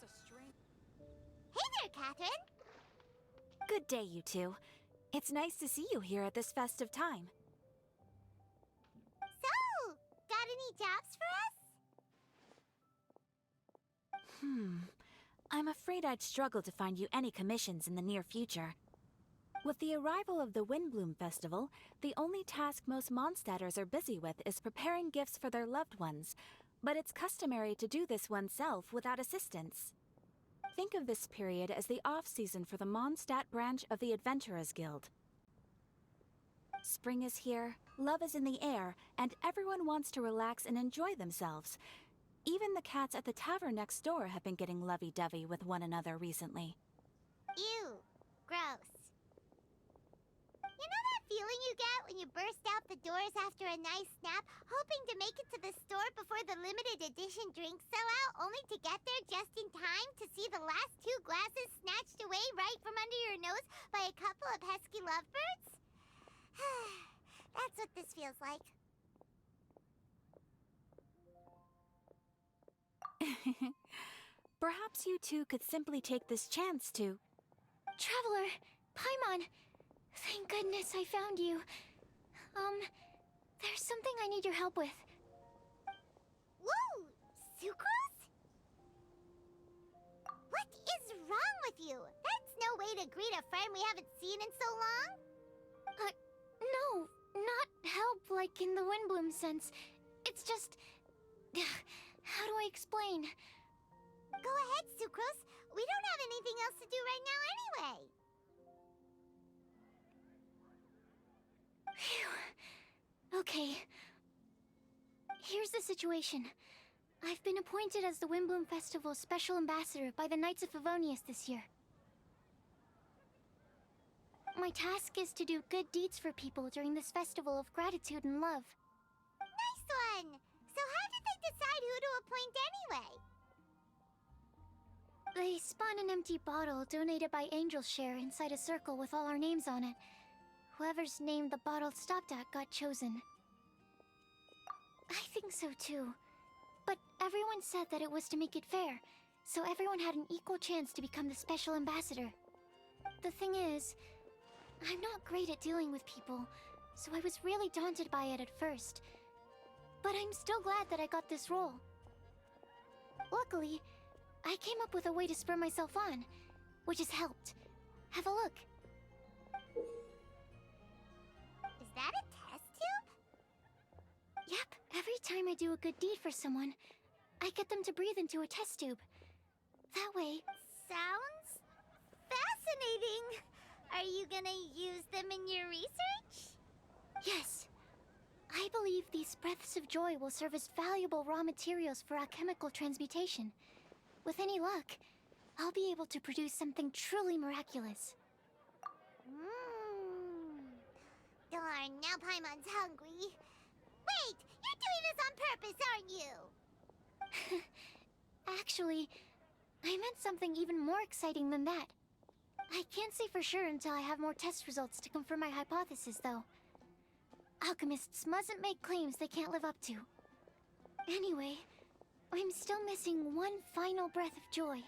Hey there, Catherine! Good day, you two. It's nice to see you here at this festive time. So, got any jobs for us? I'm afraid I'd struggle to find you any commissions in the near future. With the arrival of the Windblume Festival, the only task most Mondstadters are busy with is preparing gifts for their loved ones, but it's customary to do this oneself without assistance. Think of this period as the off-season for the Mondstadt branch of the Adventurers Guild. Spring is here, love is in the air, and everyone wants to relax and enjoy themselves. Even the cats at the tavern next door have been getting lovey-dovey with one another recently. Ew. Gross. You know that feeling you get when you burst out the doors after a nice nap, hoping to make it to the store before the limited edition drinks sell out, only to get there just in time to see the last 2 glasses snatched away right from under your nose by a couple of pesky lovebirds? That's what this feels like. Perhaps you two could simply take this chance to... Traveler! Paimon! Thank goodness I found you. There's something I need your help with. Whoa! Sucrose? What is wrong with you? That's no way to greet a friend we haven't seen in so long. No, not help like in the Windblume sense. It's just... How do I explain? Go ahead, Sucrose. We don't have anything else to do right now anyway. Phew. Okay. Here's the situation. I've been appointed as the Windblume Festival's special ambassador by the Knights of Favonius this year. My task is to do good deeds for people during this festival of gratitude and love. Nice one! So how did they decide who to appoint anyway? They spun an empty bottle donated by Angel's Share inside a circle with all our names on it. Whoever's name the bottle stopped at got chosen. I think so too. But everyone said that it was to make it fair, so everyone had an equal chance to become the special ambassador. The thing is, I'm not great at dealing with people, so I was really daunted by it at first. But I'm still glad that I got this role. Luckily, I came up with a way to spur myself on, which has helped. Have a look. Is that a test tube? Yep, every time I do a good deed for someone, I get them to breathe into a test tube. That way... Sounds fascinating. Are you gonna use them in your research? Yes. I believe these breaths of joy will serve as valuable raw materials for alchemical transmutation. With any luck, I'll be able to produce something truly miraculous. Darn, now Paimon's hungry. Wait, you're doing this on purpose, aren't you? Actually, I meant something even more exciting than that. I can't say for sure until I have more test results to confirm my hypothesis, though. Alchemists mustn't make claims they can't live up to. Anyway, I'm still missing one final breath of joy.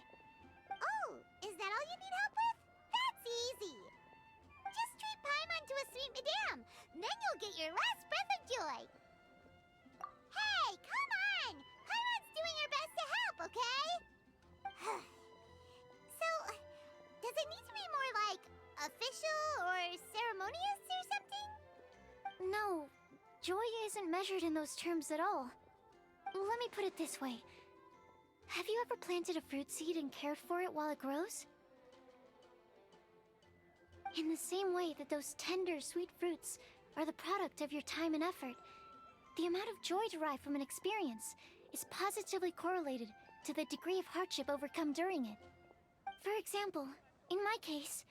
Oh, is that all you need help with? That's easy. Just treat Paimon to a sweet madame. Then you'll get your last breath of joy. Hey, come on! Paimon's doing her best to help, okay? So, does it need to be more like official or ceremonious or something? No, joy isn't measured in those terms at all. Let me put it this way. Have you ever planted a fruit seed and cared for it while it grows? In the same way that those tender, sweet fruits are the product of your time and effort, the amount of joy derived from an experience is positively correlated to the degree of hardship overcome during it. For example, in my case,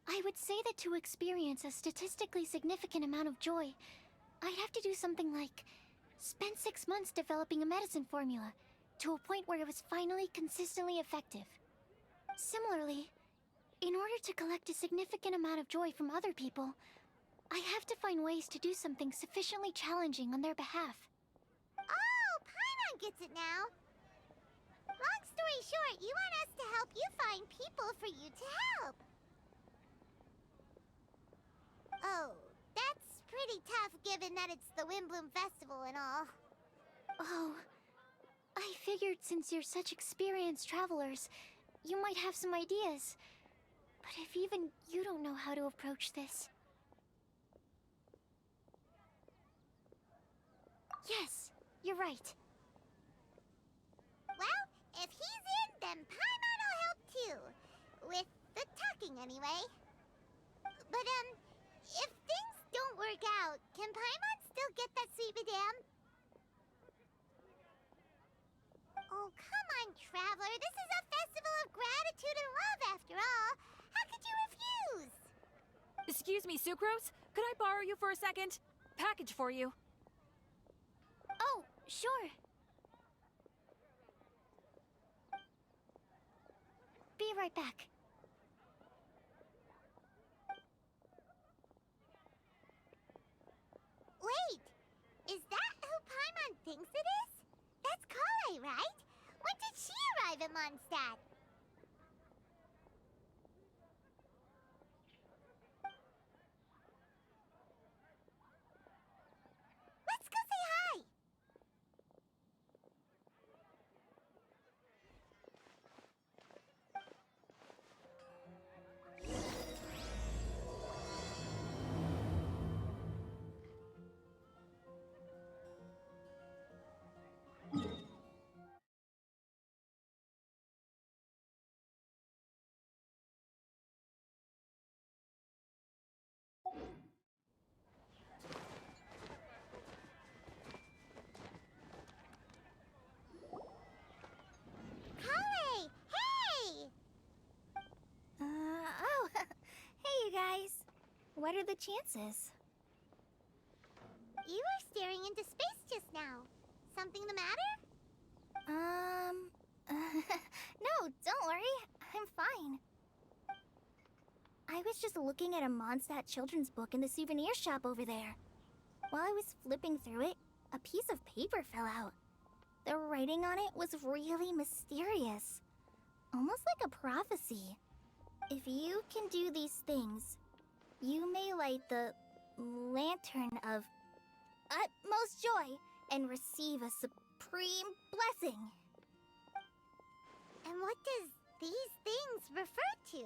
I would say that to experience a statistically significant amount of joy, I'd have to do something like spend 6 months developing a medicine formula to a point where it was finally consistently effective. Similarly, in order to collect a significant amount of joy from other people, I have to find ways to do something sufficiently challenging on their behalf. Oh, Paimon gets it now. Long story short, you want us to help you find people for you to help. Oh, that's pretty tough given that it's the Windblume Festival and all. Oh, I figured since you're such experienced travelers, you might have some ideas. But if even you don't know how to approach this... Yes, you're right. Well, if he's in, then Paimon'll help too. With the talking, anyway. But, if things don't work out, can Paimon still get that sweet madame? Oh, come on, Traveler. This is a festival of gratitude and love, after all. How could you refuse? Excuse me, Sucrose? Could I borrow you for a second? Package for you. Oh, sure. Be right back. Wait, is that who Paimon thinks it is? That's Kale, right? When did she arrive at Mondstadt? Let's go say hi! Kale! Hey! Oh, hey you guys. What are the chances? You were staring into space just now. Something the matter? No, don't worry. I'm fine. I was just looking at a Mondstadt children's book in the souvenir shop over there. While I was flipping through it, a piece of paper fell out. The writing on it was really mysterious. Almost like a prophecy. If you can do these things, you may light the lantern of utmost joy and receive a supreme blessing. And what does these things refer to?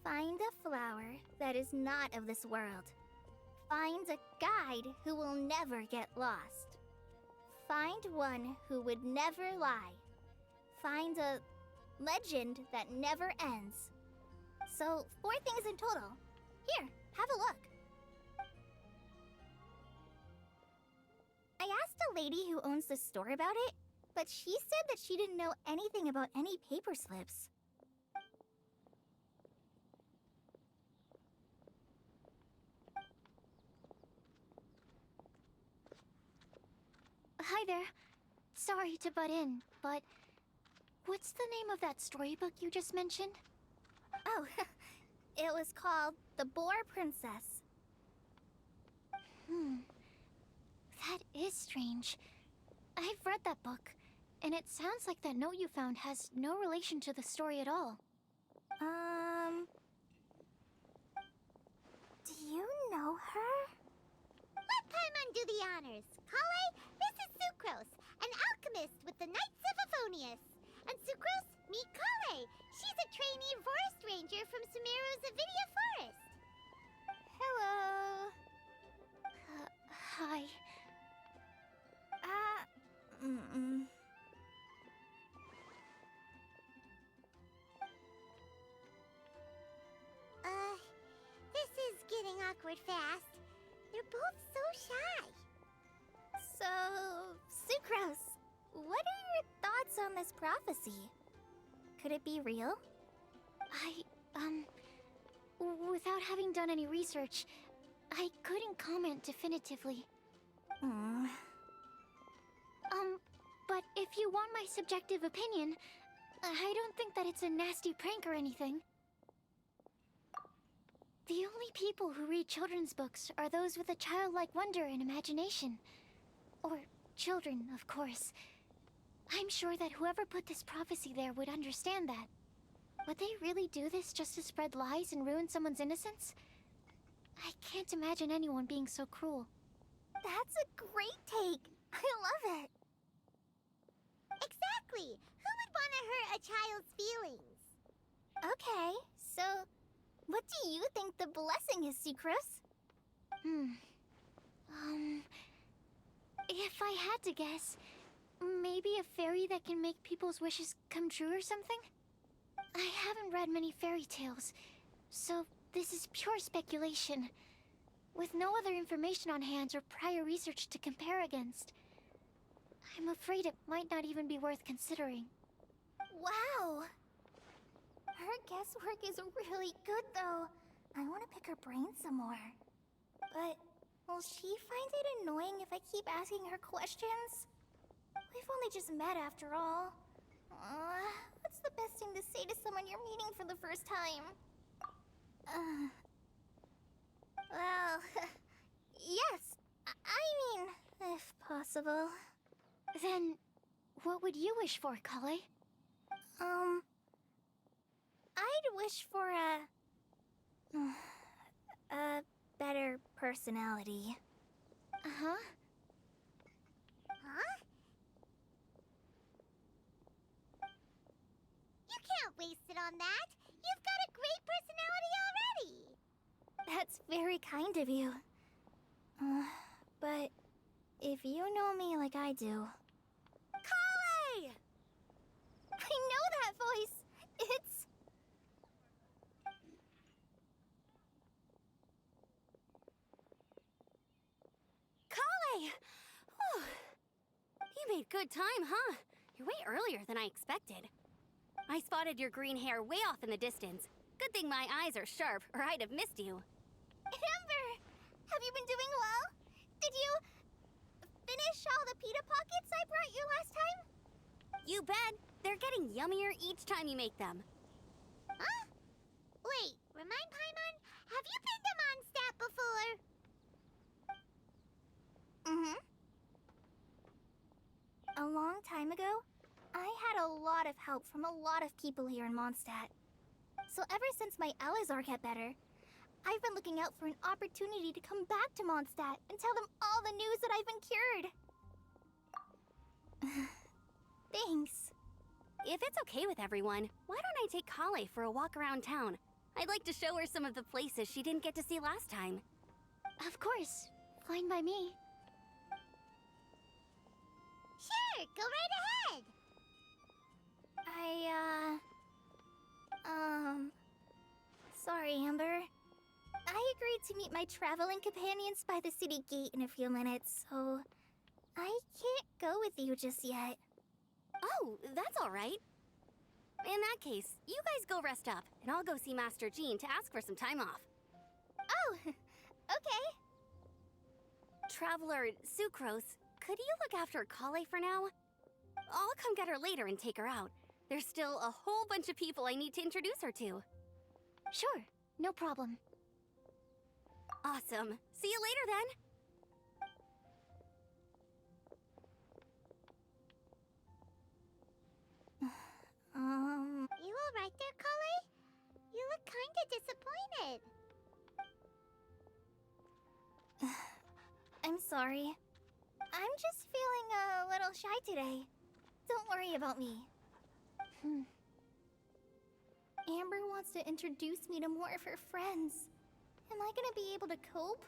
Find a flower that is not of this world. Find a guide who will never get lost. Find one who would never lie. Find a legend that never ends. So, 4 things in total. Here, have a look. I asked a lady who owns the store about it, but she said that she didn't know anything about any paper slips. Hi there. Sorry to butt in, but what's the name of that storybook you just mentioned? Oh, it was called The Boar Princess. That is strange. I've read that book, and it sounds like that note you found has no relation to the story at all. Do you know her? Let Paimon do the honors. Kale, this is Sucrose, an alchemist with the Knights of Aphonius. And Sucrose, meet Kale. She's a trainee forest ranger from Sumeru's Avidia Forest. Hello. Hi. This is getting awkward fast. They're both so shy. So, Sucrose, what are your thoughts on this prophecy? Could it be real? Without having done any research, I couldn't comment definitively. But if you want my subjective opinion, I don't think that it's a nasty prank or anything. The only people who read children's books are those with a childlike wonder and imagination. Or children, of course. I'm sure that whoever put this prophecy there would understand that. Would they really do this just to spread lies and ruin someone's innocence? I can't imagine anyone being so cruel. That's a great take. I love it. Exactly! Who would want to hurt a child's feelings? Okay, so what do you think the blessing is, Sucrose? If I had to guess, maybe a fairy that can make people's wishes come true or something? I haven't read many fairy tales, so this is pure speculation. With no other information on hand or prior research to compare against, I'm afraid it might not even be worth considering. Wow. Her guesswork is really good, though. I want to pick her brain some more. But will she find it annoying if I keep asking her questions? We've only just met after all. What's the best thing to say to someone you're meeting for the first time? Well, yes. I mean, if possible. Then, what would you wish for, Kale? I'd wish for a better personality. Uh-huh. Huh? You can't waste it on that! You've got a great personality already! That's very kind of you. But if you know me like I do... Kale! I know that voice! It's... Kale! Whew. You made good time, huh? You're way earlier than I expected. I spotted your green hair way off in the distance. Good thing my eyes are sharp, or I'd have missed you. Amber! Have you been doing well? Did you... finish all the pita pockets I brought you last time? You bet. They're getting yummier each time you make them. Huh? Wait, remind Paimon, have you been to Mondstadt before? Mm-hmm. A long time ago, I had a lot of help from a lot of people here in Mondstadt. So ever since my Alizar got better, I've been looking out for an opportunity to come back to Mondstadt and tell them all the news that I've been cured. Thanks. If it's okay with everyone, why don't I take Kale for a walk around town? I'd like to show her some of the places she didn't get to see last time. Of course. Fine by me. Sure, go right ahead! Sorry, Amber. I agreed to meet my traveling companions by the city gate in a few minutes, so I can't go with you just yet. Oh, that's all right. In that case, you guys go rest up, and I'll go see Master Jean to ask for some time off. Oh, okay. Traveler Sucrose, could you look after Kale for now? I'll come get her later and take her out. There's still a whole bunch of people I need to introduce her to. Sure, no problem. Awesome. See you later then. You alright there, Kale? You look kinda disappointed. I'm sorry. I'm just feeling a little shy today. Don't worry about me. Amber wants to introduce me to more of her friends. Am I gonna be able to cope?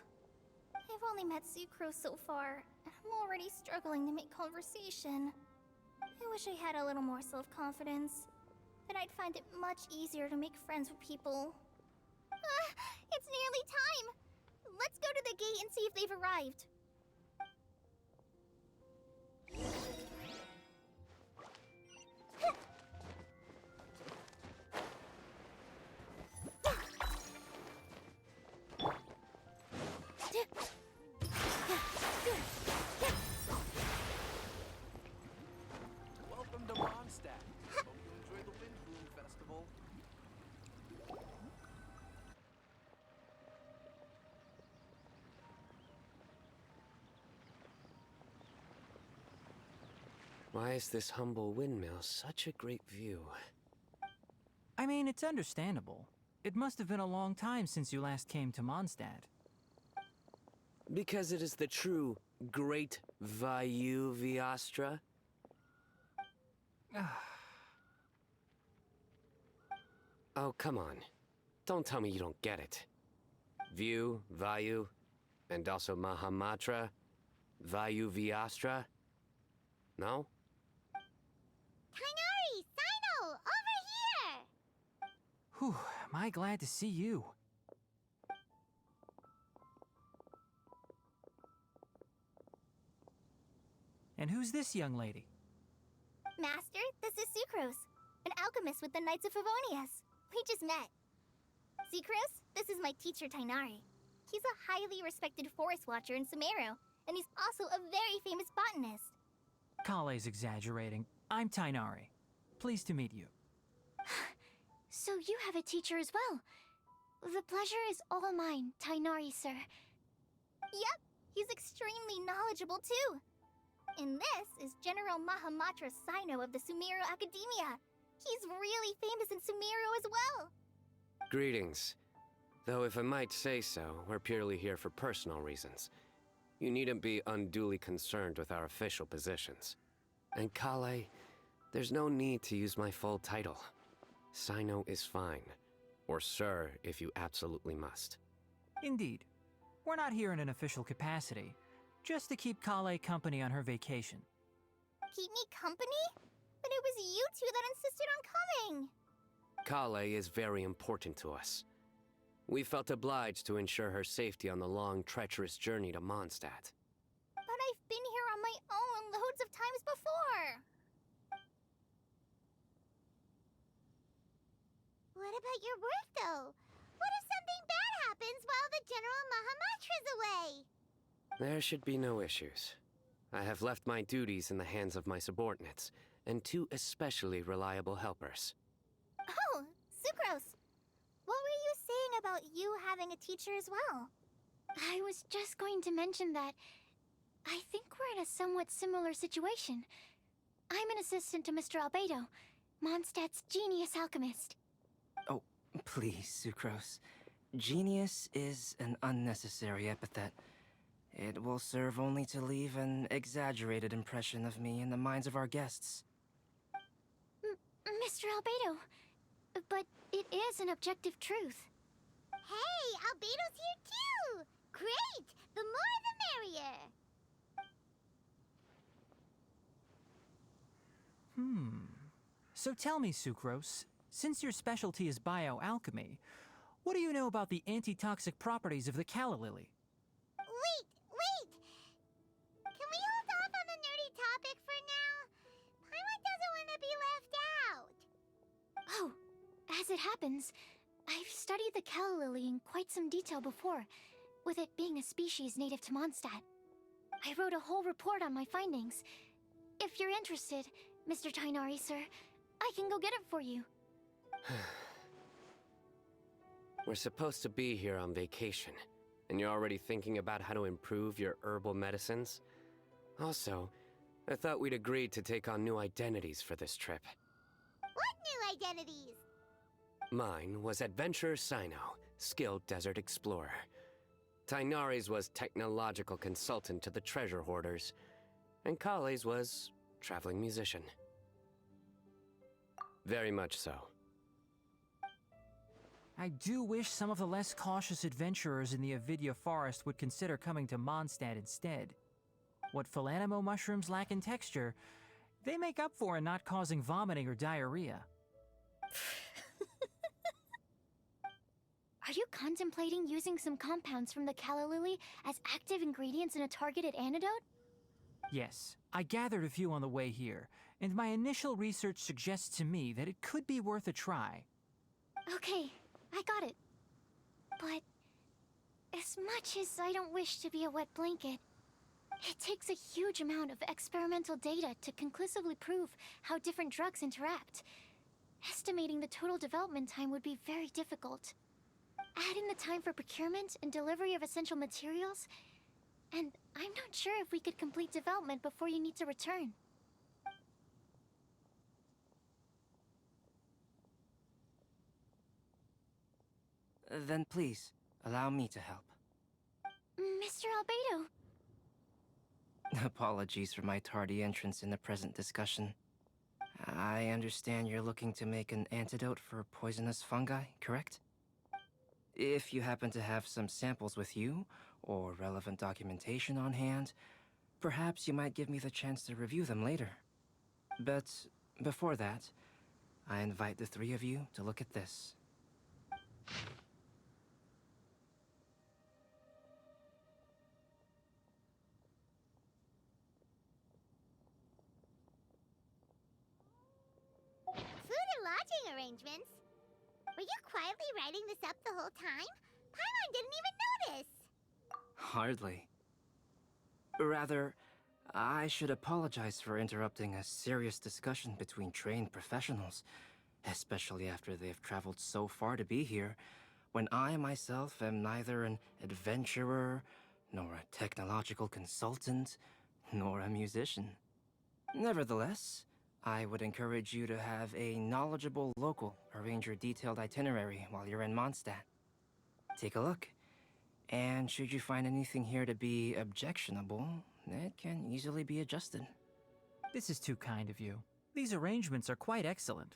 I've only met Sucrose so far, and I'm already struggling to make conversation. I wish I had a little more self-confidence. Then I'd find it much easier to make friends with people. It's nearly time! Let's go to the gate and see if they've arrived. Welcome to Mondstadt. Hope you enjoy the Windblume Festival. Why is this humble windmill such a great view? I mean, it's understandable. It must have been a long time since you last came to Mondstadt. Because it is the true Great Vayu Viastra? Oh, come on. Don't tell me you don't get it. View, Vayu, and also Mahamatra, Vayu Viastra? No? Kainari! Sino! Over here! Whew, am I glad to see you. And who's this young lady? Master, this is Sucrose, an alchemist with the Knights of Favonius. We just met. Sucrose, this is my teacher Tainari. He's a highly respected forest watcher in Sumeru, and he's also a very famous botanist. Kale's exaggerating. I'm Tainari. Pleased to meet you. So you have a teacher as well. The pleasure is all mine, Tainari, sir. Yep, he's extremely knowledgeable too. And this is General Mahamatra Sino of the Sumeru Academia. He's really famous in Sumeru as well. Greetings. Though if I might say so, we're purely here for personal reasons. You needn't be unduly concerned with our official positions. And Kale, there's no need to use my full title. Sino is fine. Or sir, if you absolutely must. Indeed. We're not here in an official capacity, just to keep Kale company on her vacation. Keep me company? But it was you two that insisted on coming. Kale is very important to us. We felt obliged to ensure her safety on the long, treacherous journey to Mondstadt. But I've been here on my own loads of times before. What about your work, though? What if something bad happens while the General Mahamatra's away? There should be no issues. I have left my duties in the hands of my subordinates, and two especially reliable helpers. Oh, Sucrose. What were you saying about you having a teacher as well? I was just going to mention that I think we're in a somewhat similar situation. I'm an assistant to Mr. Albedo, Mondstadt's genius alchemist. Oh, please, Sucrose. Genius is an unnecessary epithet. It will serve only to leave an exaggerated impression of me in the minds of our guests. Mr. Albedo, but it is an objective truth. Hey, Albedo's here too! Great! The more the merrier! So tell me, Sucrose, since your specialty is bioalchemy, what do you know about the antitoxic properties of the calla lily? Wait! Can we hold off on the nerdy topic for now? Paimon doesn't want to be left out. Oh, as it happens, I've studied the calla lily in quite some detail before, with it being a species native to Mondstadt. I wrote a whole report on my findings. If you're interested, Mr. Tainari, sir, I can go get it for you. We're supposed to be here on vacation, and you're already thinking about how to improve your herbal medicines? Also, I thought we'd agreed to take on new identities for this trip. What new identities? Mine was Adventurer Sino, skilled desert explorer. Tainari's was technological consultant to the treasure hoarders, and Kale's was traveling musician. Very much so. I do wish some of the less cautious adventurers in the Avidya forest would consider coming to Mondstadt instead. What Philanimo mushrooms lack in texture, they make up for in not causing vomiting or diarrhea. Are you contemplating using some compounds from the calla lily as active ingredients in a targeted antidote? Yes, I gathered a few on the way here, and my initial research suggests to me that it could be worth a try. Okay, I got it. But as much as I don't wish to be a wet blanket, it takes a huge amount of experimental data to conclusively prove how different drugs interact. Estimating the total development time would be very difficult. Add in the time for procurement and delivery of essential materials, and I'm not sure if we could complete development before you need to return. Then please, allow me to help. Mr. Albedo. Apologies for my tardy entrance in the present discussion. I understand you're looking to make an antidote for poisonous fungi, correct? If you happen to have some samples with you, or relevant documentation on hand, perhaps you might give me the chance to review them later. But before that, I invite the three of you to look at this. Food and lodging arrangements? Were you quietly writing this up the whole time? Paimon didn't even notice! Hardly. Rather, I should apologize for interrupting a serious discussion between trained professionals, especially after they've traveled so far to be here, when I myself am neither an adventurer, nor a technological consultant, nor a musician. Nevertheless, I would encourage you to have a knowledgeable local arrange your detailed itinerary while you're in Mondstadt. Take a look, and should you find anything here to be objectionable, it can easily be adjusted. This is too kind of you. These arrangements are quite excellent.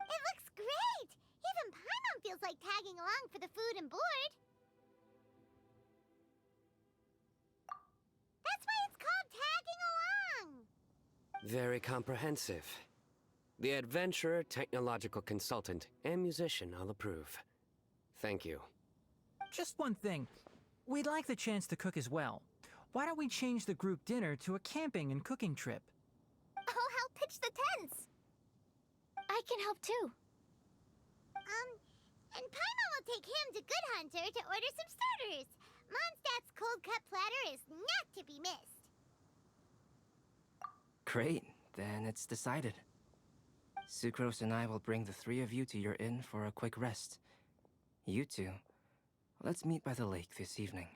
It looks great! Even Paimon feels like tagging along for the food and board. That's why it's called tagging along! Very comprehensive. The adventurer, technological consultant, and musician all approve. Thank you. Just one thing. We'd like the chance to cook as well. Why don't we change the group dinner to a camping and cooking trip? I'll help pitch the tents. I can help too. And Paimon will take him to Good Hunter to order some starters. Mondstadt's cold-cut platter is not to be missed. Great, then it's decided. Sucrose and I will bring the three of you to your inn for a quick rest. You two, let's meet by the lake this evening.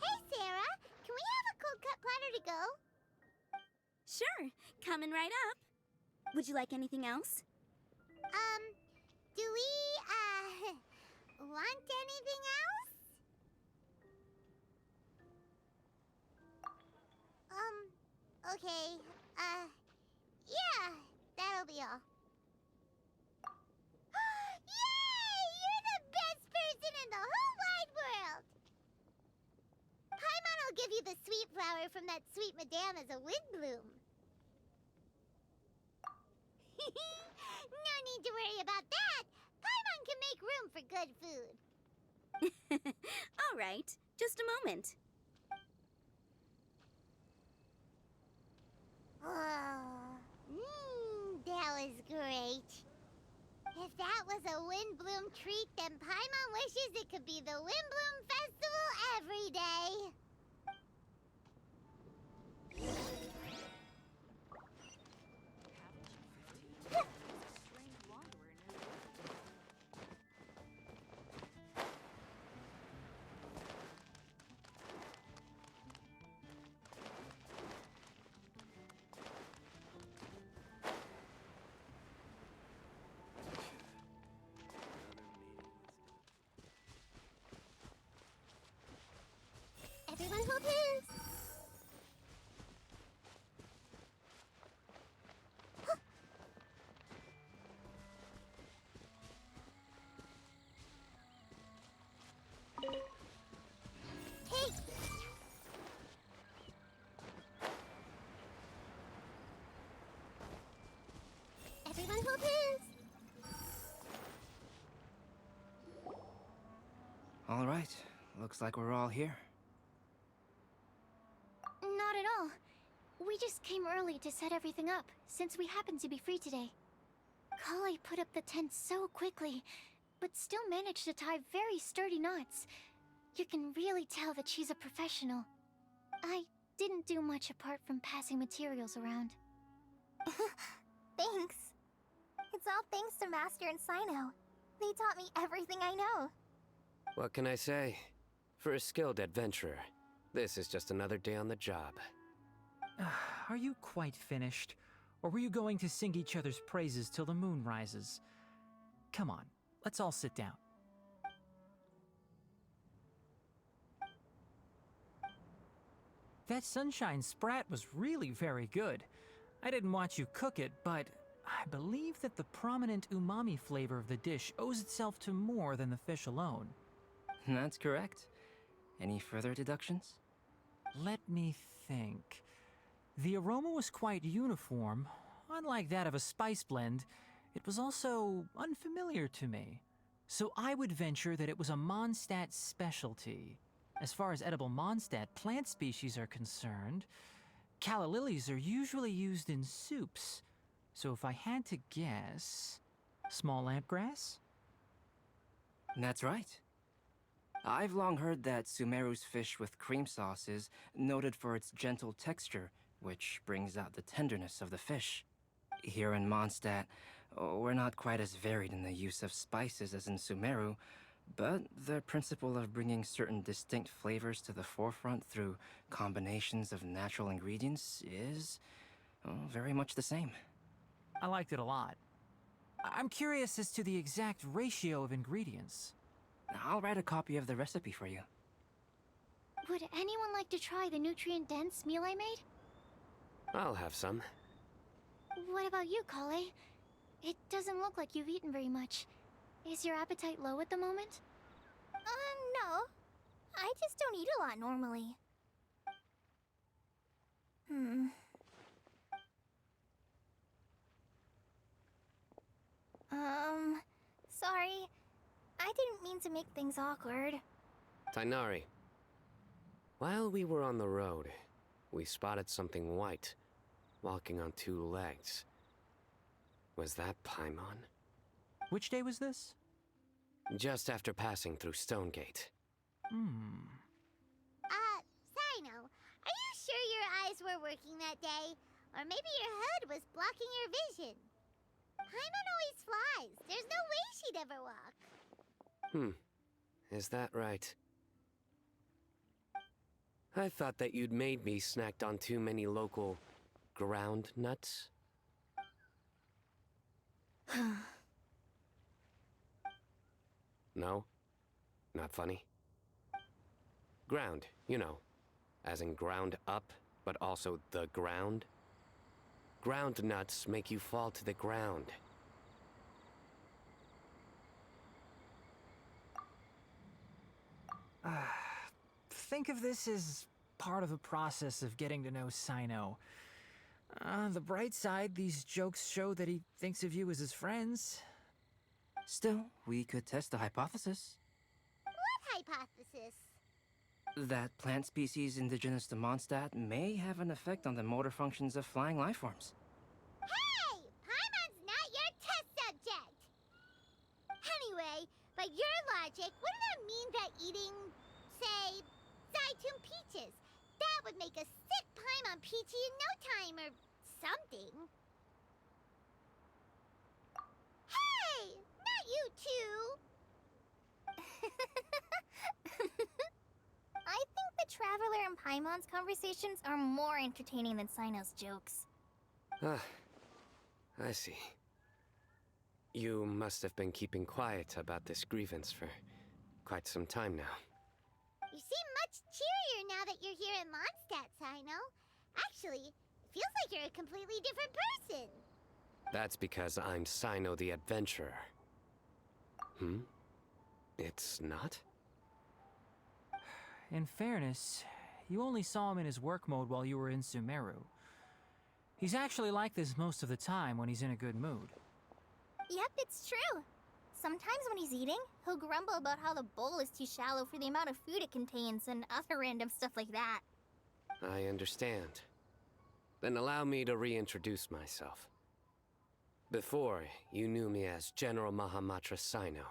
Hey, Sarah! Can we have a cold-cut platter to go? Sure, coming right up. Would you like anything else? Do we, want anything else? Okay, yeah, that'll be all. Yay! You're the best person in the whole wide world! Paimon will give you the sweet flower from that sweet madame as a Windblume. No need to worry about that. Paimon can make room for good food. All right, just a moment. Oh, that was great. If that was a Windblume treat, then Paimon wishes it could be the Windblume Festival every day. Everyone hold hands. Hey. Everyone hold hands. All right, looks like we're all here. Not at all. We just came early to set everything up, since we happen to be free today. Kale put up the tent so quickly, but still managed to tie very sturdy knots. You can really tell that she's a professional. I didn't do much apart from passing materials around. Thanks. It's all thanks to Master and Sino. They taught me everything I know. What can I say? For a skilled adventurer, this is just another day on the job. Are you quite finished? Or were you going to sing each other's praises till the moon rises? Come on, let's all sit down. That sunshine sprat was really very good. I didn't watch you cook it, but I believe that the prominent umami flavor of the dish owes itself to more than the fish alone. That's correct. Any further deductions? Let me think. The aroma was quite uniform. Unlike that of a spice blend, it was also unfamiliar to me. So I would venture that it was a Mondstadt specialty. As far as edible Mondstadt plant species are concerned, calla lilies are usually used in soups. So if I had to guess, small lampgrass? That's right. I've long heard that Sumeru's fish with cream sauce is noted for its gentle texture, which brings out the tenderness of the fish. Here in Mondstadt, we're not quite as varied in the use of spices as in Sumeru, but the principle of bringing certain distinct flavors to the forefront through combinations of natural ingredients is very much the same. I liked it a lot. I'm curious as to the exact ratio of ingredients. I'll write a copy of the recipe for you. Would anyone like to try the nutrient-dense meal I made? I'll have some. What about you, Kale? It doesn't look like you've eaten very much. Is your appetite low at the moment? No. I just don't eat a lot normally. Sorry. I didn't mean to make things awkward. Tainari, while we were on the road, we spotted something white, walking on two legs. Was that Paimon? Which day was this? Just after passing through Stonegate. Sino, are you sure your eyes were working that day? Or maybe your hood was blocking your vision? Paimon always flies. There's no way she'd ever walk. Is that right? I thought that you'd made me snacked on too many local ground nuts. No? Not funny? Ground, you know. As in ground up, but also the ground. Ground nuts make you fall to the ground. Think of this as part of the process of getting to know Sino. On the bright side, these jokes show that he thinks of you as his friends. Still, we could test the hypothesis. What hypothesis? That plant species indigenous to Mondstadt may have an effect on the motor functions of flying lifeforms. Hey! Paimon's not your test subject! Anyway, by your logic, wouldn't that mean that eating, say, Zaitun peaches, that would make a sick Paimon peachy in no time or something? Hey! Not you two! I think the Traveler and Paimon's conversations are more entertaining than Sino's jokes. I see. You must have been keeping quiet about this grievance for quite some time now. You seem much cheerier now that you're here in Mondstadt, Sino. Actually, it feels like you're a completely different person. That's because I'm Sino the Adventurer. It's not? In fairness, you only saw him in his work mode while you were in Sumeru. He's actually like this most of the time when he's in a good mood. Yep, it's true. Sometimes when he's eating, he'll grumble about how the bowl is too shallow for the amount of food it contains and other random stuff like that. I understand. Then allow me to reintroduce myself. Before, you knew me as General Mahamatra Sino,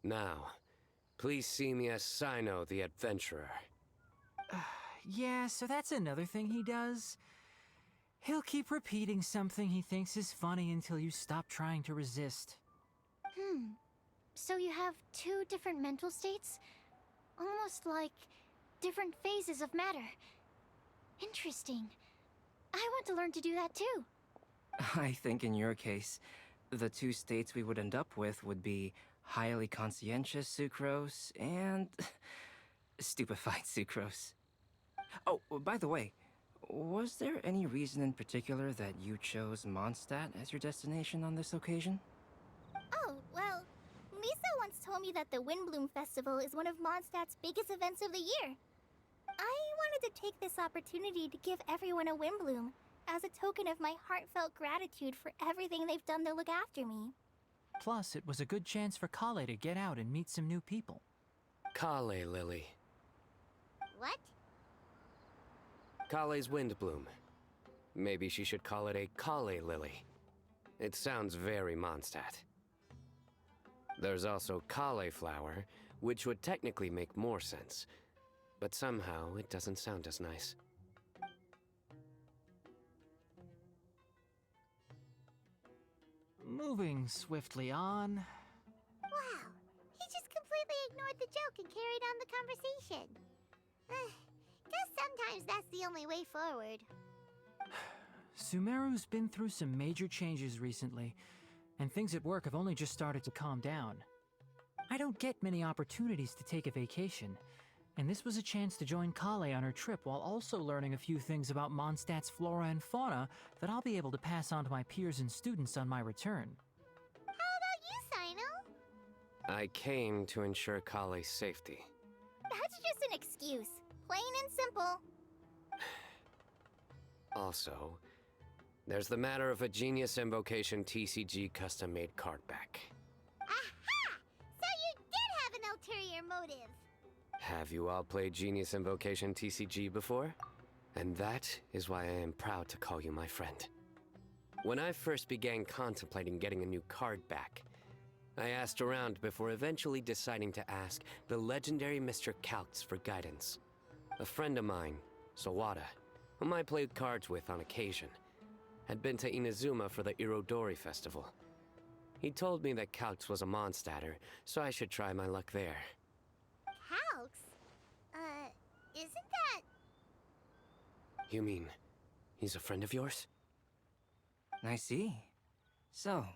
Now, please see me as Sino the Adventurer. Yeah, so that's another thing he does. He'll keep repeating something he thinks is funny until you stop trying to resist. So you have two different mental states? Almost like different phases of matter. Interesting. I want to learn to do that too. I think in your case, the two states we would end up with would be highly conscientious sucrose and stupefied sucrose. Oh, by the way, was there any reason in particular that you chose Mondstadt as your destination on this occasion? Oh, well, Lisa once told me that the Windblume Festival is one of Mondstadt's biggest events of the year. I wanted to take this opportunity to give everyone a Windblume, as a token of my heartfelt gratitude for everything they've done to look after me. Plus, it was a good chance for Kale to get out and meet some new people. Kale Lily. What? Kale's Windblume. Maybe she should call it a Kale Lily. It sounds very Mondstadt. There's also Cauliflower, which would technically make more sense, but somehow it doesn't sound as nice. Moving swiftly on. Wow. He just completely ignored the joke and carried on the conversation. Guess sometimes that's the only way forward. Sumeru's been through some major changes recently, and things at work have only just started to calm down. I don't get many opportunities to take a vacation, and this was a chance to join Kale on her trip while also learning a few things about Mondstadt's flora and fauna that I'll be able to pass on to my peers and students on my return. How about you, Sino? I came to ensure Kale's safety. That's just an excuse. Plain and simple. Also, there's the matter of a Genius Invocation TCG custom-made card back. Aha! So you did have an ulterior motive. Have you all played Genius Invocation TCG before? And that is why I am proud to call you my friend. When I first began contemplating getting a new card back, I asked around before eventually deciding to ask the legendary Mr. Calx for guidance. A friend of mine, Sawada, whom I played cards with on occasion, had been to Inazuma for the Irodori festival. He told me that Calx was a Mondstadter, so I should try my luck there. Calx? Isn't that... You mean, he's a friend of yours? I see. So,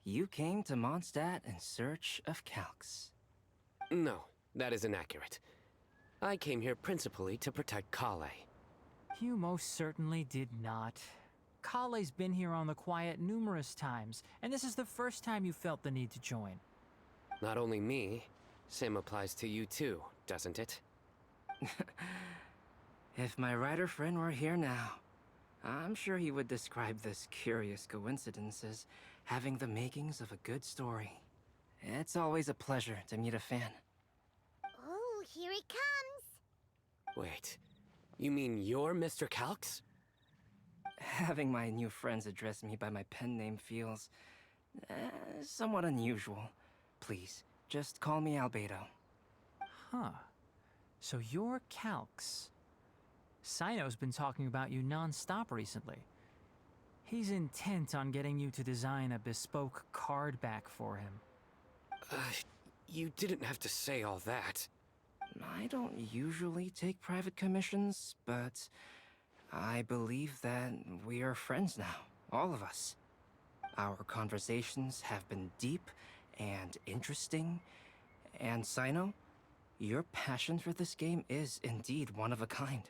you came to Mondstadt in search of Calx. No, that is inaccurate. I came here principally to protect Kale. You most certainly did not. Kale's been here on the quiet numerous times, and this is the first time you felt the need to join. Not only me, same applies to you too, doesn't it? If my writer friend were here now, I'm sure he would describe this curious coincidence as having the makings of a good story. It's always a pleasure to meet a fan. Oh, here he comes. Wait, you mean you're Mr. Calx? Having my new friends address me by my pen name feels somewhat unusual. Please, just call me Albedo. Huh. So you're Calx. Sino's been talking about you non-stop recently. He's intent on getting you to design a bespoke card back for him. You didn't have to say all that. I don't usually take private commissions, but I believe that we are friends now, all of us. Our conversations have been deep and interesting, and Sino, your passion for this game is indeed one of a kind.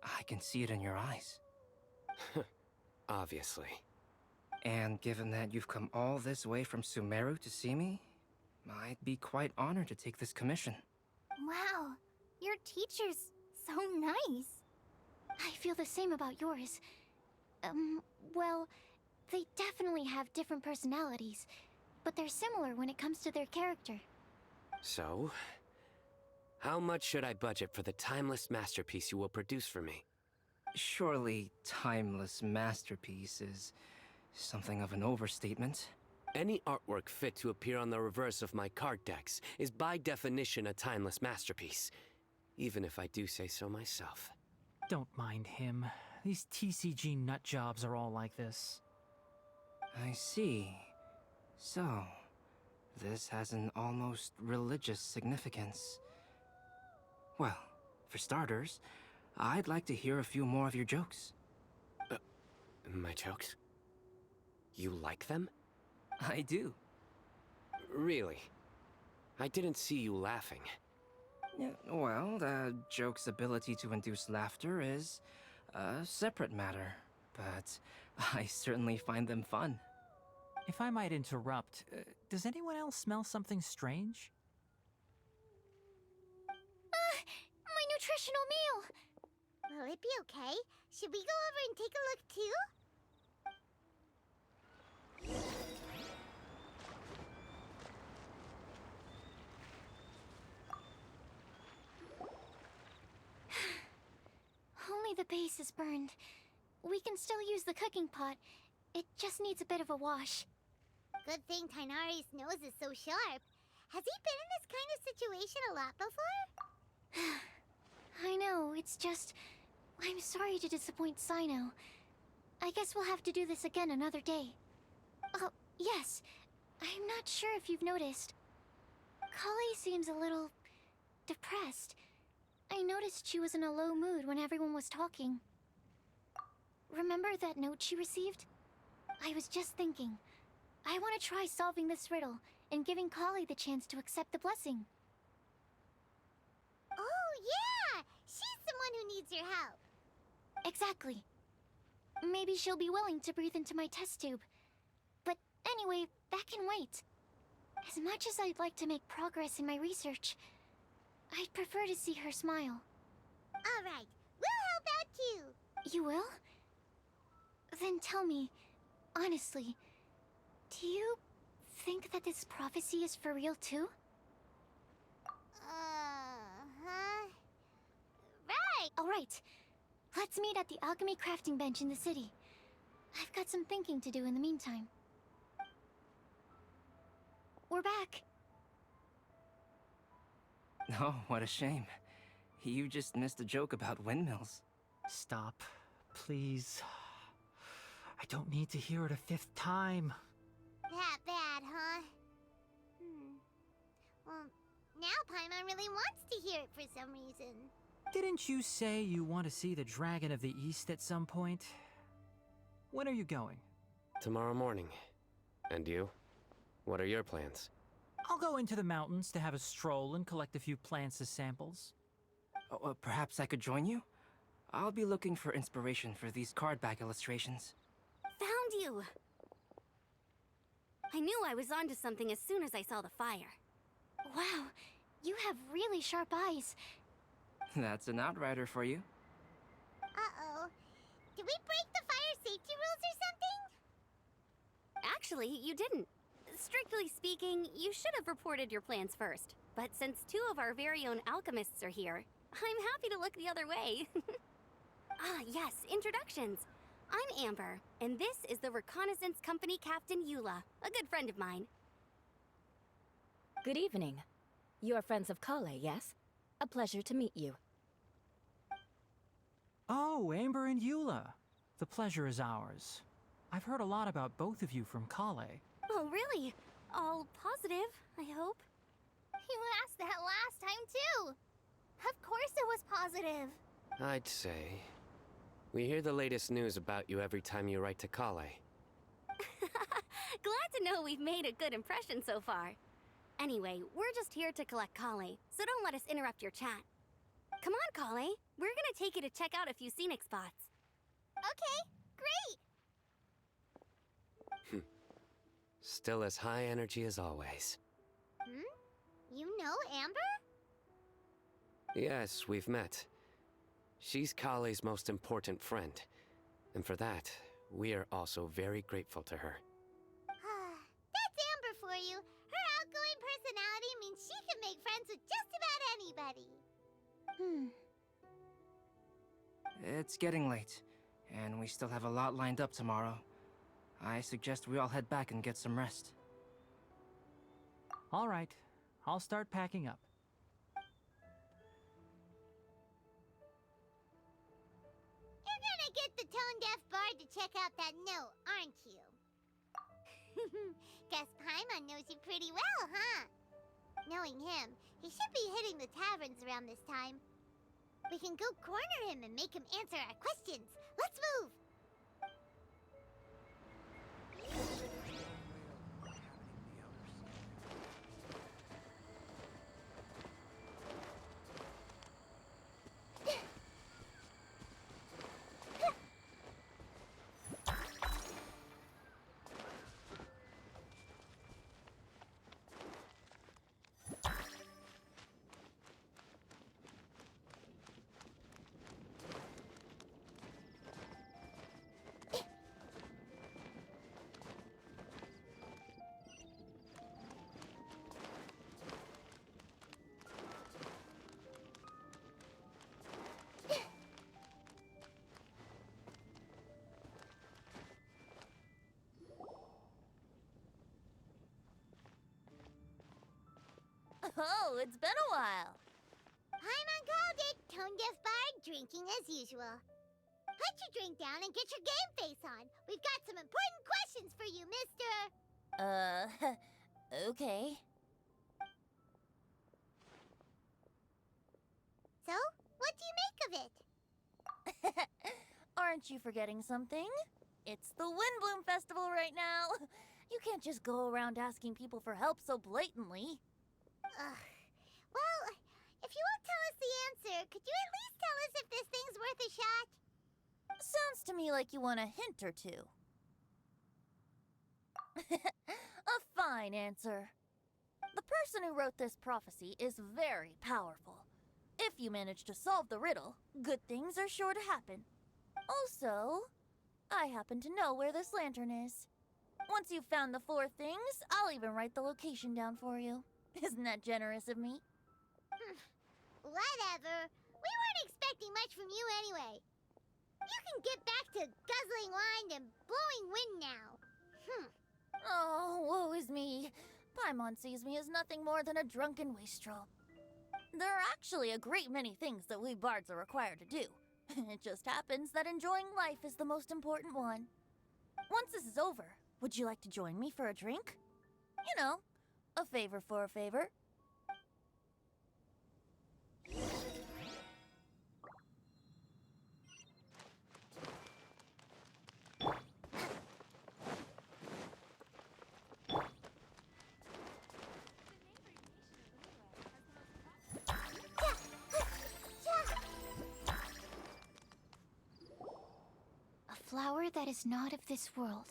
I can see it in your eyes. Obviously. And given that you've come all this way from Sumeru to see me, I'd be quite honored to take this commission. Wow, your teacher's so nice. I feel the same about yours. Well, they definitely have different personalities, but they're similar when it comes to their character. So, how much should I budget for the timeless masterpiece you will produce for me? Surely, timeless masterpiece is something of an overstatement. Any artwork fit to appear on the reverse of my card decks is by definition a timeless masterpiece, even if I do say so myself. Don't mind him. These TCG nutjobs are all like this. I see. So, this has an almost religious significance. Well, for starters, I'd like to hear a few more of your jokes. My jokes? You like them? I do. Really? I didn't see you laughing. Yeah, well, the joke's ability to induce laughter is a separate matter, but I certainly find them fun. If I might interrupt, does anyone else smell something strange? My nutritional meal! Will it be okay? Should we go over and take a look too? Only the base is burned. We can still use the cooking pot. It just needs a bit of a wash. Good thing Tainari's nose is so sharp. Has he been in this kind of situation a lot before? I know, it's just... I'm sorry to disappoint Sino. I guess we'll have to do this again another day. Oh, yes. I'm not sure if you've noticed. Kali seems a little... depressed. I noticed she was in a low mood when everyone was talking. Remember that note she received? I was just thinking. I want to try solving this riddle and giving Kali the chance to accept the blessing. Oh, yeah! She's someone who needs your help. Exactly. Maybe she'll be willing to breathe into my test tube. But anyway, that can wait. As much as I'd like to make progress in my research, I'd prefer to see her smile. All right, we'll help out too. You will? Then tell me, honestly, do you think that this prophecy is for real too? Huh? Right! All right. Let's meet at the alchemy crafting bench in the city. I've got some thinking to do in the meantime. We're back. Oh, what a shame. You just missed a joke about windmills. Stop, please. I don't need to hear it a fifth time. That bad, huh? Well, now Paimon really wants to hear it for some reason. Didn't you say you want to see the Dragon of the East at some point? When are you going? Tomorrow morning. And you? What are your plans? I'll go into the mountains to have a stroll and collect a few plants as samples. Oh, perhaps I could join you? I'll be looking for inspiration for these card back illustrations. Found you! I knew I was onto something as soon as I saw the fire. Wow, you have really sharp eyes. That's an outrider for you. Uh-oh. Did we break the fire safety rules or something? Actually, you didn't. Strictly speaking, you should have reported your plans first. But since two of our very own alchemists are here, I'm happy to look the other way. Ah, yes, introductions. I'm Amber, and this is the Reconnaissance Company Captain Eula, a good friend of mine. Good evening. You are friends of Kale, yes? A pleasure to meet you. Oh, Amber and Eula. The pleasure is ours. I've heard a lot about both of you from Kale. Oh, really? All positive, I hope. You asked that last time, too. Of course it was positive. I'd say. We hear the latest news about you every time you write to Kale. Glad to know we've made a good impression so far. Anyway, we're just here to collect Kale, so don't let us interrupt your chat. Come on, Kale. We're gonna take you to check out a few scenic spots. Okay, great. Still as high energy as always. You know Amber? Yes, we've met. She's Kale's most important friend. And for that, we are also very grateful to her. That's Amber for you. Her outgoing personality means she can make friends with just about anybody. It's getting late, and we still have a lot lined up tomorrow. I suggest we all head back and get some rest. All right, I'll start packing up. You're gonna get the tone-deaf bard to check out that note, aren't you? Guess Paimon knows you pretty well, huh? Knowing him, he should be hitting the taverns around this time. We can go corner him and make him answer our questions. Let's move! Oh, it's been a while. Paimon called it, tone-deaf bard drinking as usual. Put your drink down and get your game face on. We've got some important questions for you, mister. Okay. So, what do you make of it? Aren't you forgetting something? It's the Windblume Festival right now. You can't just go around asking people for help so blatantly. Well, if you won't tell us the answer, could you at least tell us if this thing's worth a shot? Sounds to me like you want a hint or two. A fine answer. The person who wrote this prophecy is very powerful. If you manage to solve the riddle, good things are sure to happen. Also, I happen to know where this lantern is. Once you've found the 4 things, I'll even write the location down for you. Isn't that generous of me? Whatever. We weren't expecting much from you anyway. You can get back to guzzling wine and blowing wind now. Oh, woe is me. Paimon sees me as nothing more than a drunken wastrel. There are actually a great many things that we bards are required to do. It just happens that enjoying life is the most important one. Once this is over, would you like to join me for a drink? You know, a favor for a favor. A flower that is not of this world.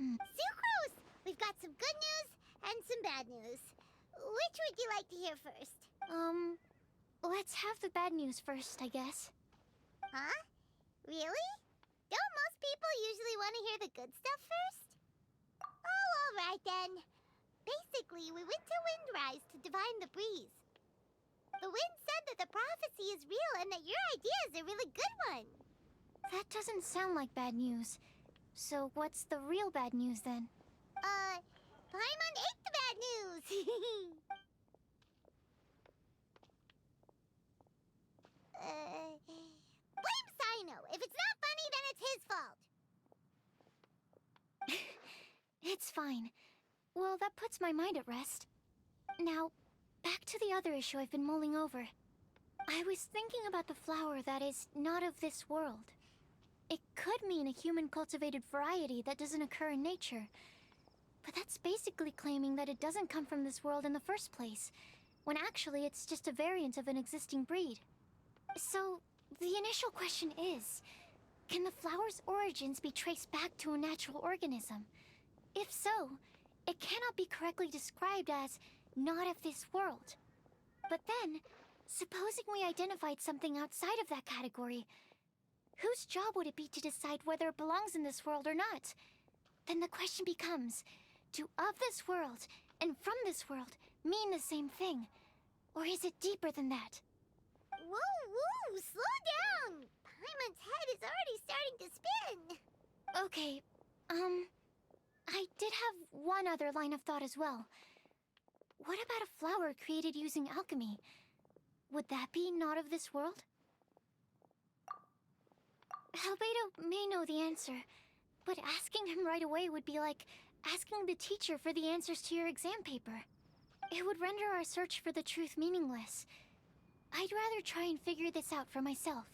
Sucrose! We've got some good news and some bad news. Which would you like to hear first? Let's have the bad news first, I guess. Huh? Really? Don't most people usually want to hear the good stuff first? Oh, all right then. Basically, we went to Windrise to divine the breeze. The wind said that the prophecy is real and that your idea is a really good one. That doesn't sound like bad news. So what's the real bad news then? Paimon ate the bad news! Blame Sino. If it's not funny, then it's his fault. It's fine. Well, that puts my mind at rest. Now, back to the other issue I've been mulling over. I was thinking about the flower that is not of this world. It could mean a human-cultivated variety that doesn't occur in nature. But that's basically claiming that it doesn't come from this world in the first place, when actually it's just a variant of an existing breed. So, the initial question is, can the flower's origins be traced back to a natural organism? If so, it cannot be correctly described as not of this world. But then, supposing we identified something outside of that category, whose job would it be to decide whether it belongs in this world or not? Then the question becomes, do of this world and from this world mean the same thing? Or is it deeper than that? Whoa, slow down! Paimon's head is already starting to spin. Okay, I did have one other line of thought as well. What about a flower created using alchemy? Would that be not of this world? Albedo may know the answer, but asking him right away would be like asking the teacher for the answers to your exam paper. It would render our search for the truth meaningless. I'd rather try and figure this out for myself.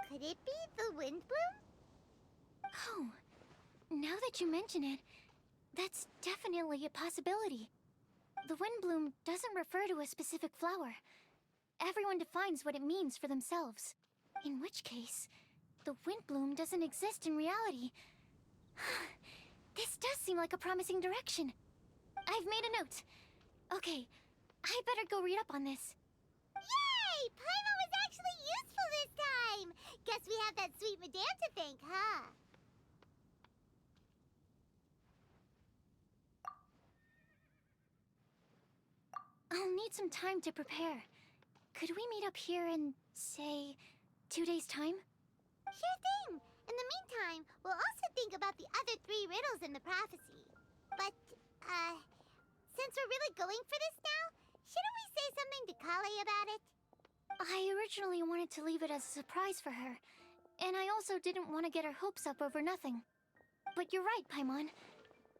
Could it be the Windblume? Oh, now that you mention it, that's definitely a possibility. The Windblume doesn't refer to a specific flower. Everyone defines what it means for themselves. In which case, the Windblume doesn't exist in reality. This does seem like a promising direction. I've made a note. Okay, I better go read up on this. Yay! Paimon was actually useful this time! Guess we have that sweet madame to thank, huh? I'll need some time to prepare. Could we meet up here in, say, 2 days' time? Sure thing! In the meantime, we'll also think about the other 3 riddles in the prophecy. But, since we're really going for this now, shouldn't we say something to Kale about it? I originally wanted to leave it as a surprise for her, and I also didn't want to get her hopes up over nothing. But you're right, Paimon.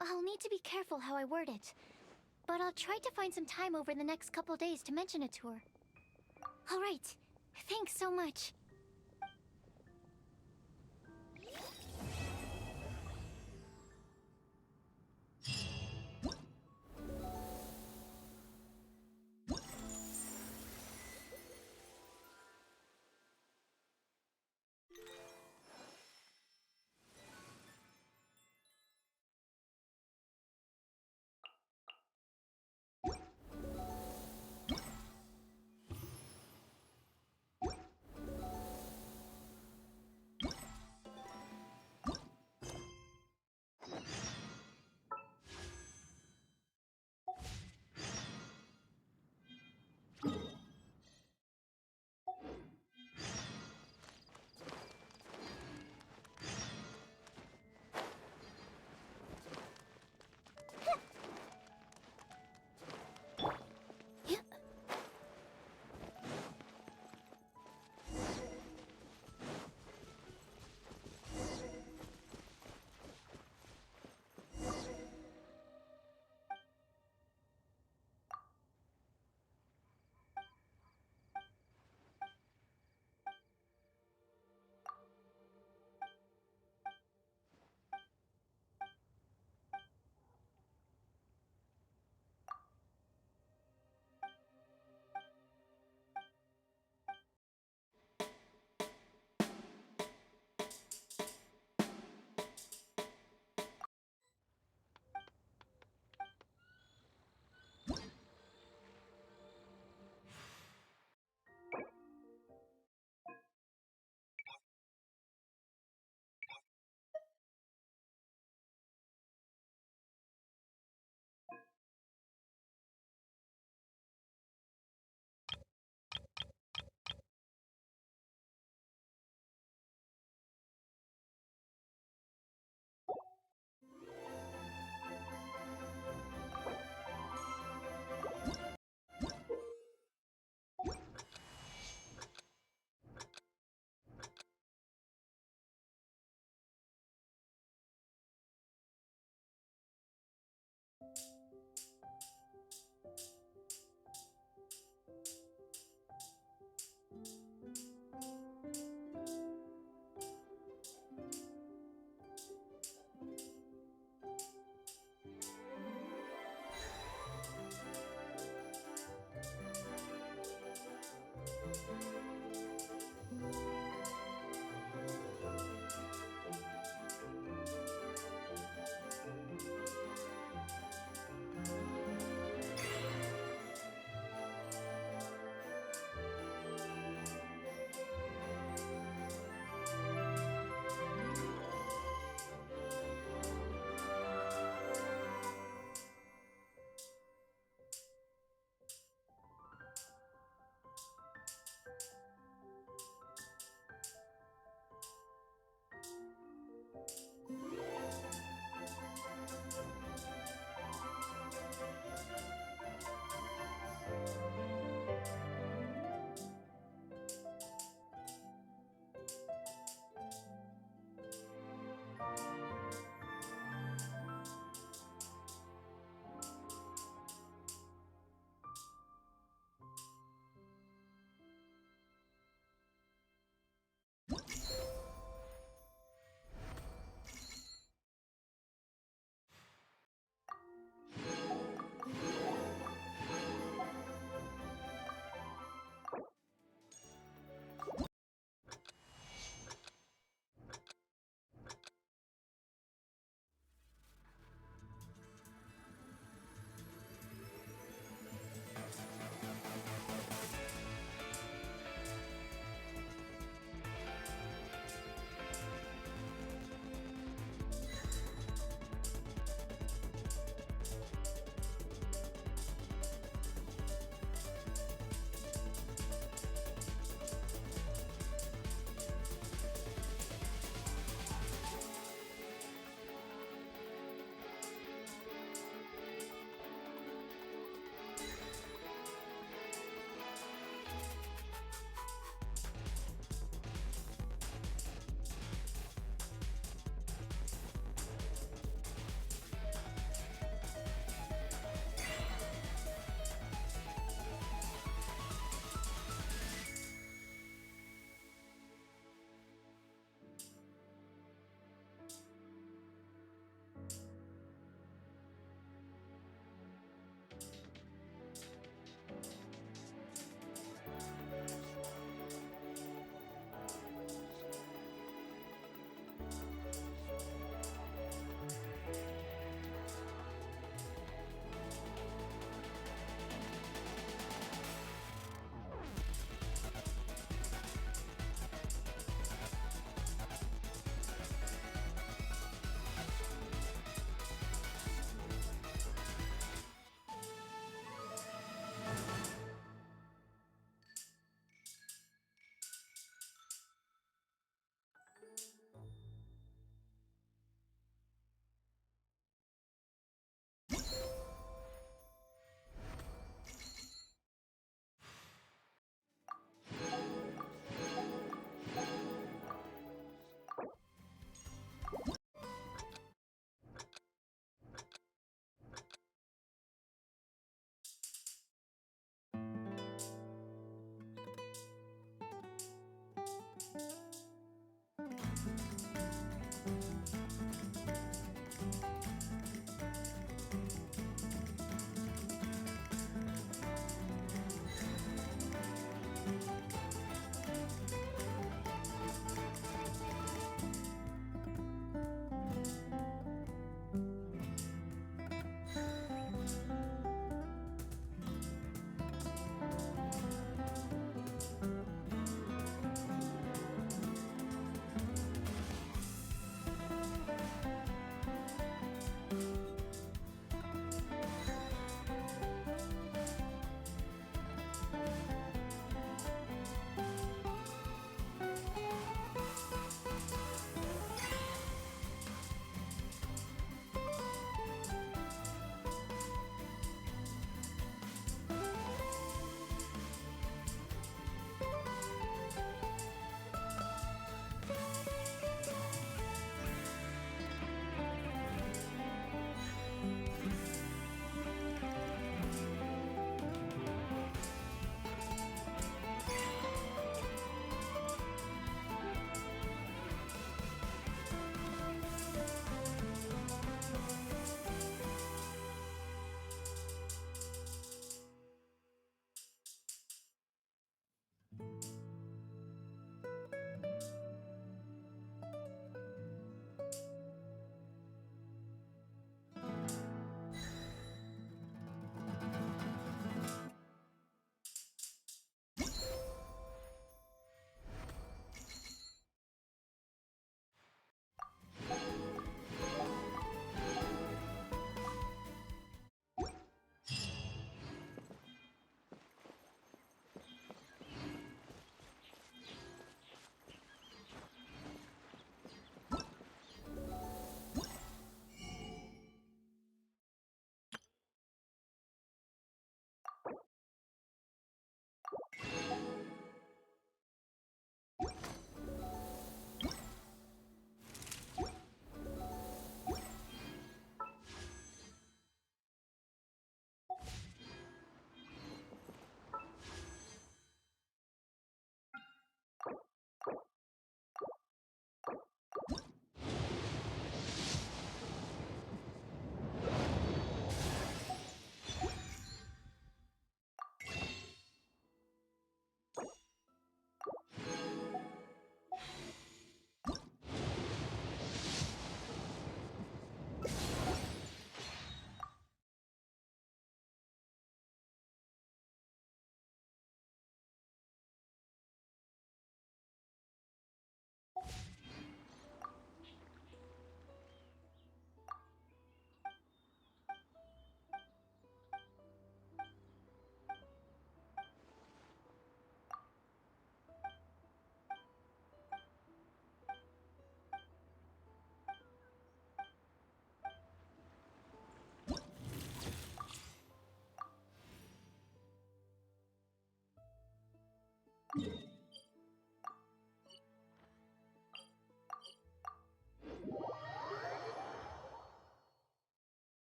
I'll need to be careful how I word it. But I'll try to find some time over the next couple days to mention it to her. All right. Thanks so much.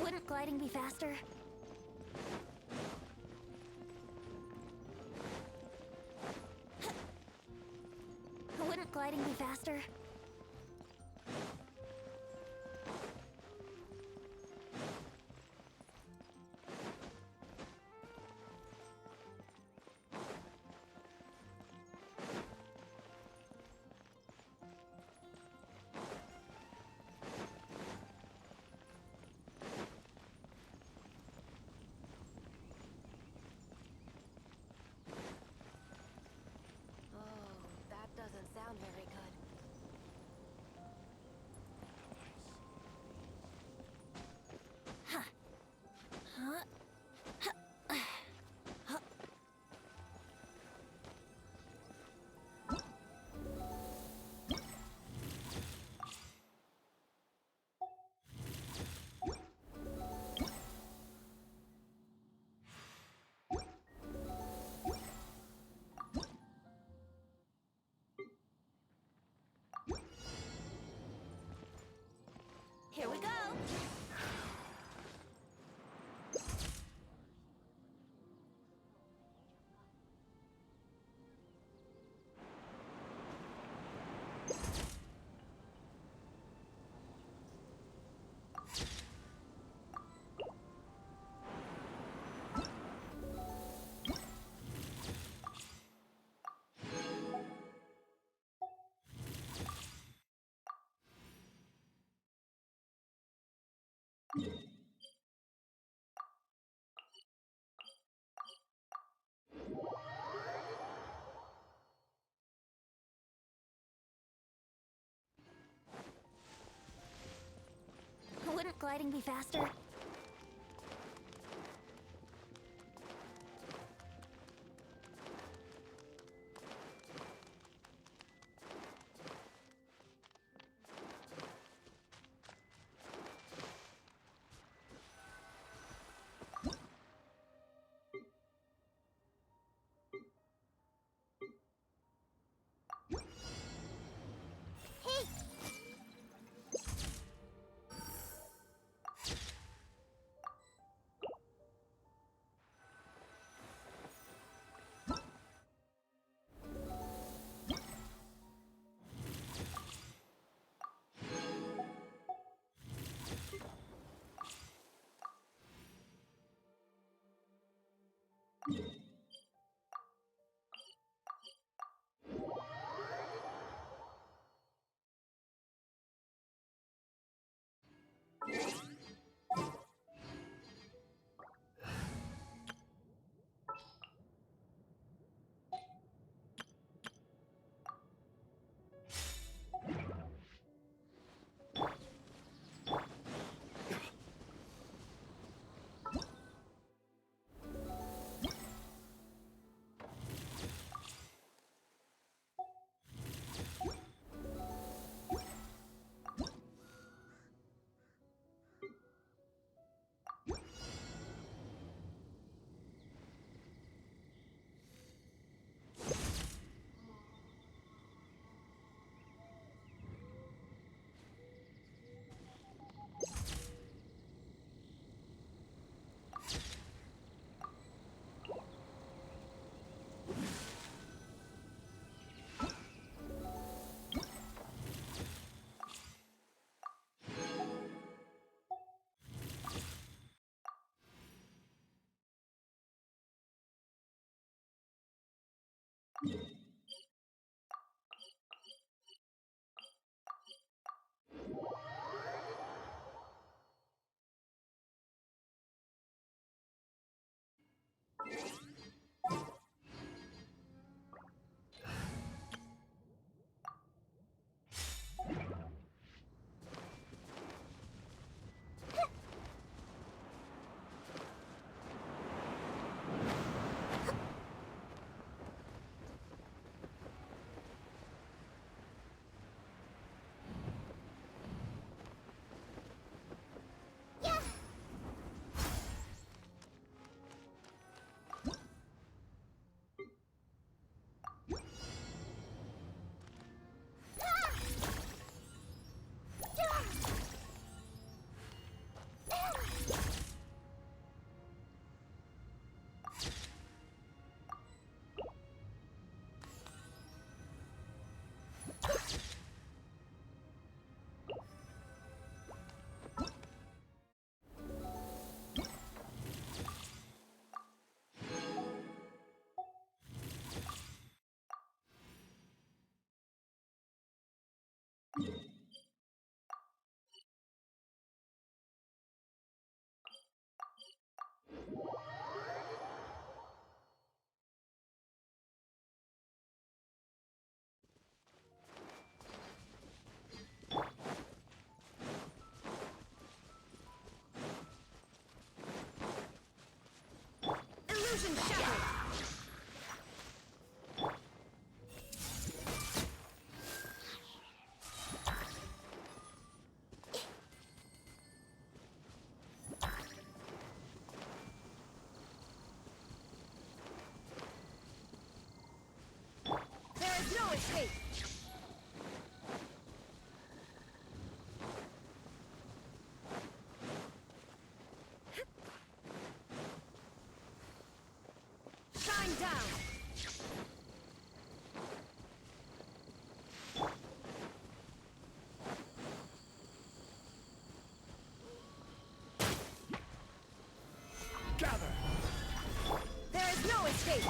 Wouldn't gliding be faster? Wouldn't gliding be faster? Doesn't sound very good. Here we go! Wouldn't gliding be faster? Illusion shattered! There is no escape! Shine down! Gather! There is no escape!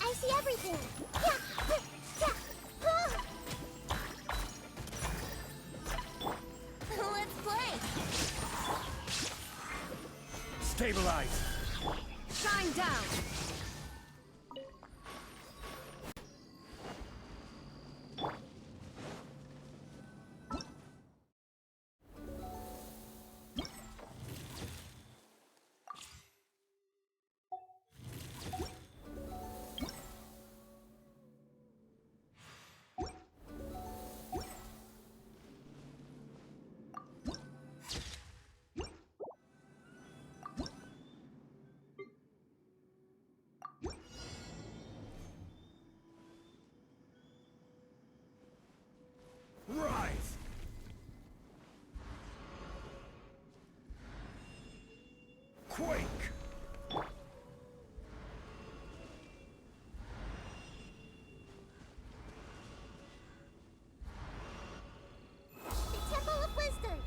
I see everything. Let's play! Stabilize! Shine down! Rise! Quake! The Temple of Wisdom.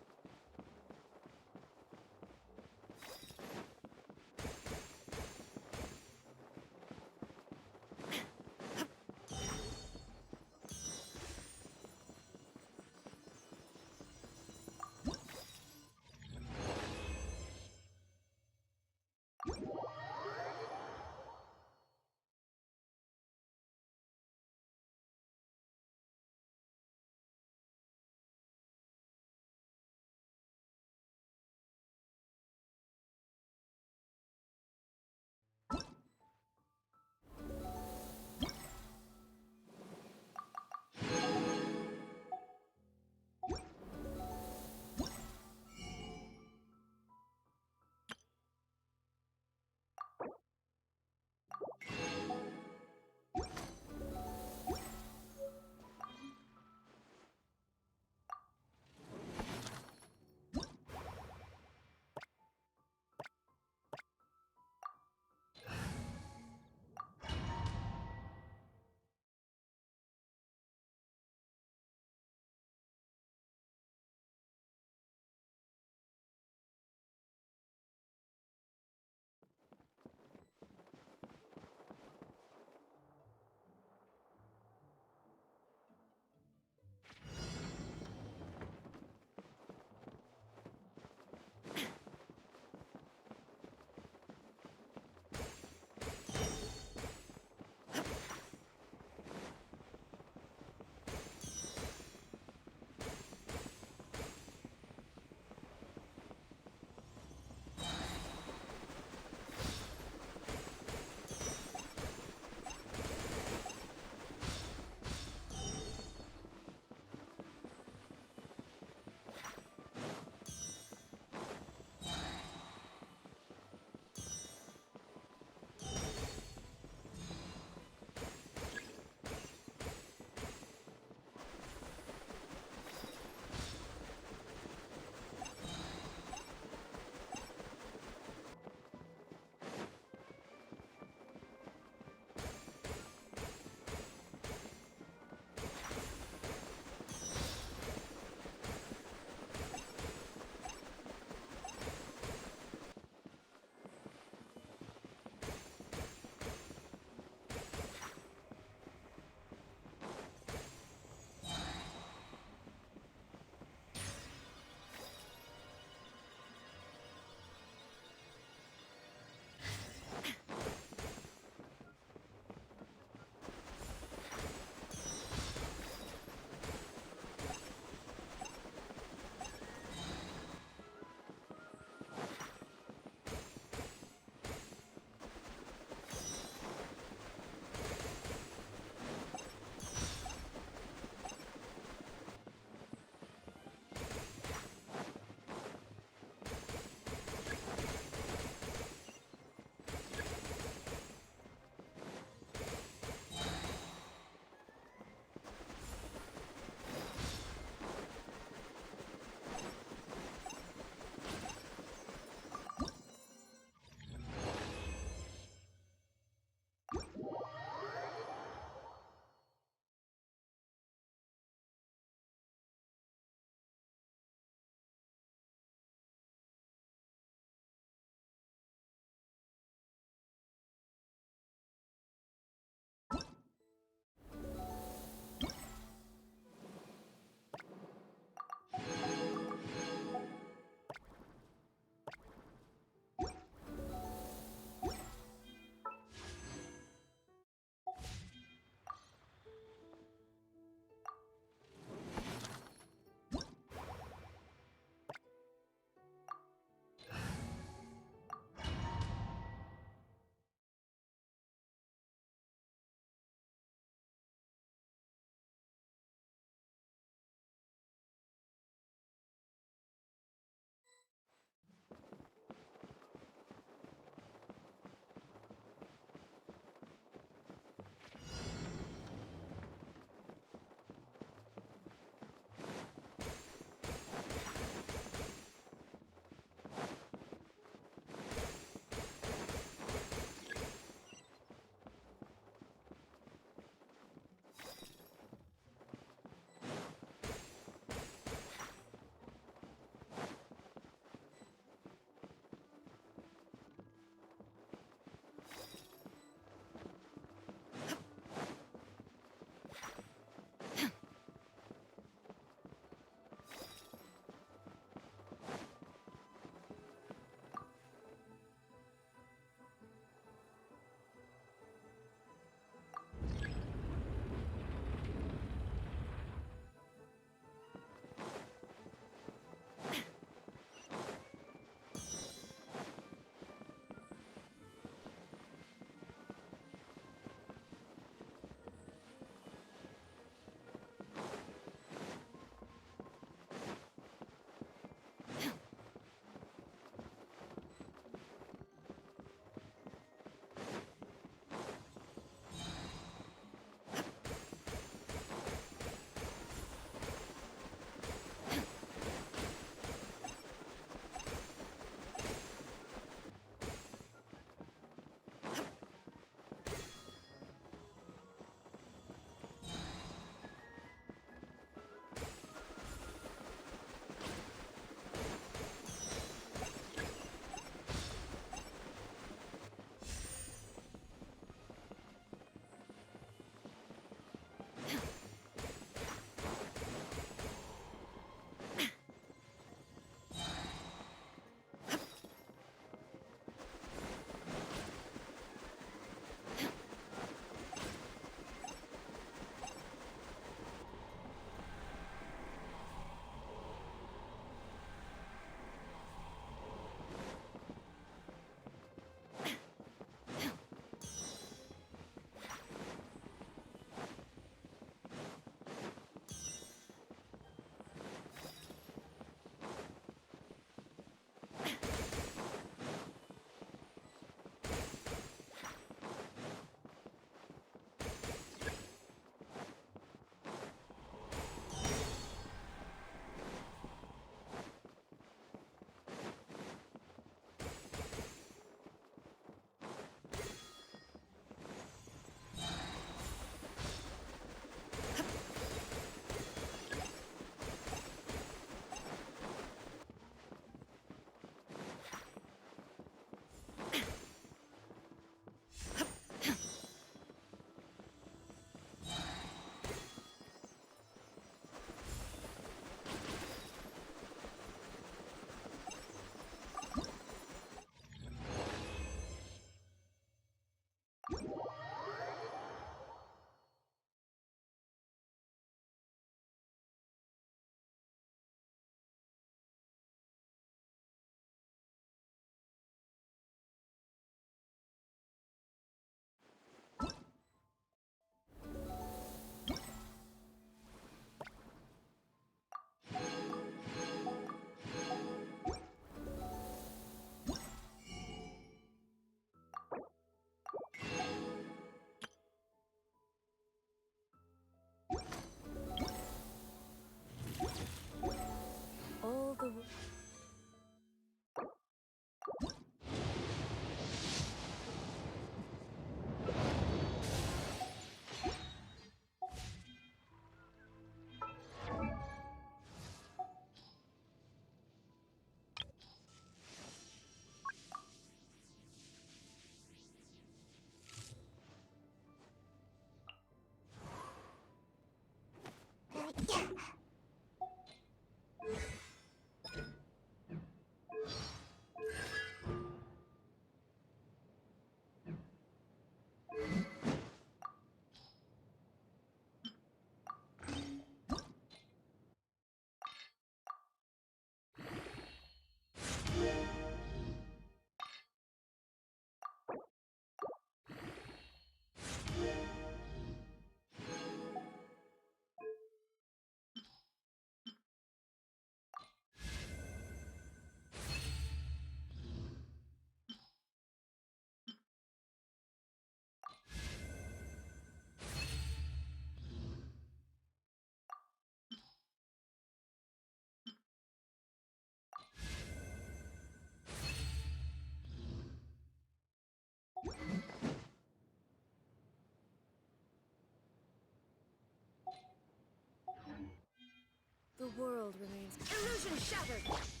world remains. Illusion shattered!